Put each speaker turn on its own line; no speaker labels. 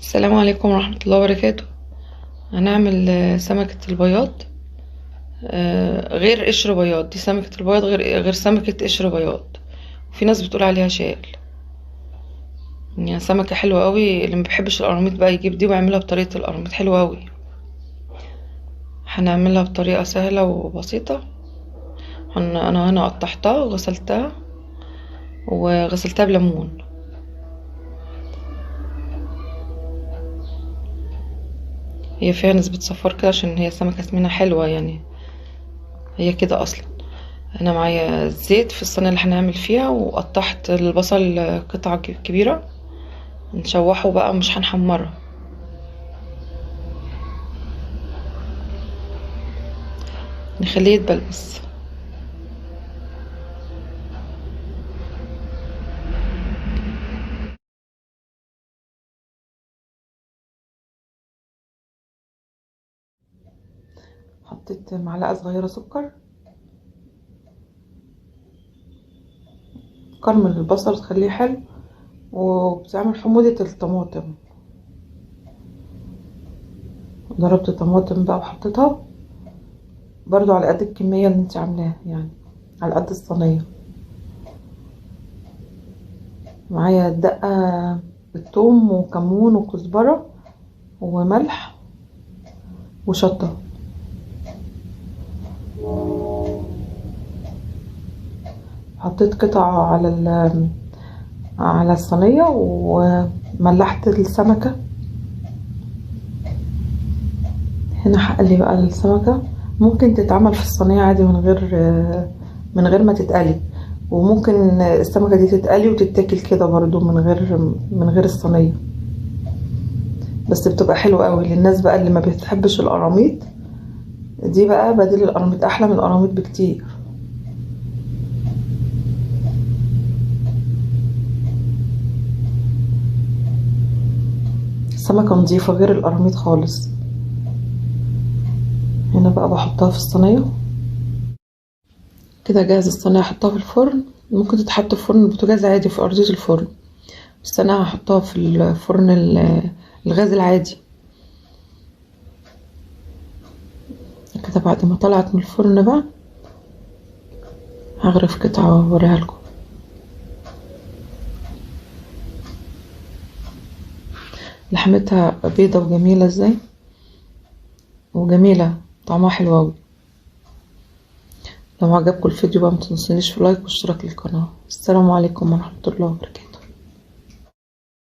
السلام عليكم ورحمة الله وبركاته. هنعمل سمكة البياض. غير قشر بياض، دي سمكة البياض غير سمكة قشر بياض. وفي ناس بتقول عليها شال. يعني سمكة حلوة قوي، اللي مبيحبش القراميط بقى يجيب دي ويعملها بطريقة القراميط، حلوة قوي. هنعملها بطريقة سهلة وبسيطة. انا هنا قطعتها وغسلتها بليمون. هي فيها نسبة صفار كده عشان هي سمكة سمينة حلوة يعني، هي كده اصلا. انا معايا زيت في الصينيه اللي هنعمل فيها، وقطعت البصل قطع كبيره. نشوحه بقى، مش هنحمره، نخليه يدبل بس. حطيت معلقه صغيره سكر. كرمل البصل تخليه حلو، وبتعمل حموضه الطماطم. ضربت طماطم بقى وحطيتها برضو على قد الكميه اللي انت عاملاها، يعني على قد الصينيه. معايا دقه بالثوم وكمون وكزبره وملح وشطه. حطيت قطع على الصينية، وملحت السمكة. هنا هقلي بقى السمكة. ممكن تتعمل في الصينية عادي من غير ما تتقلي، وممكن السمكة دي تتقلي وتتاكل كده برضو من غير الصينية. بس بتبقى حلوة قوي للناس بقى اللي ما بتحبش القراميط. دي بقى بديل القراميط، احلى من القراميط بكتير. السمكة نظيفة غير القراميط خالص. هنا بقى بحطها في الصينية كده. جاهز الصينية، احطها في الفرن. ممكن تتحط في فرن البوتاجاز عادي، في ارضية الفرن، بس انا هحطها في الفرن الغاز العادي كده. بعد ما طلعت من الفرن بقى هغرف قطعة واوريها لكم. لحمتها بيضة وجميلة ازاي، وجميلة طعمها حلو اوي. لو عجبكم الفيديو بقى متنسونيش في لايك واشتراك للقناة. السلام عليكم ورحمة الله وبركاته.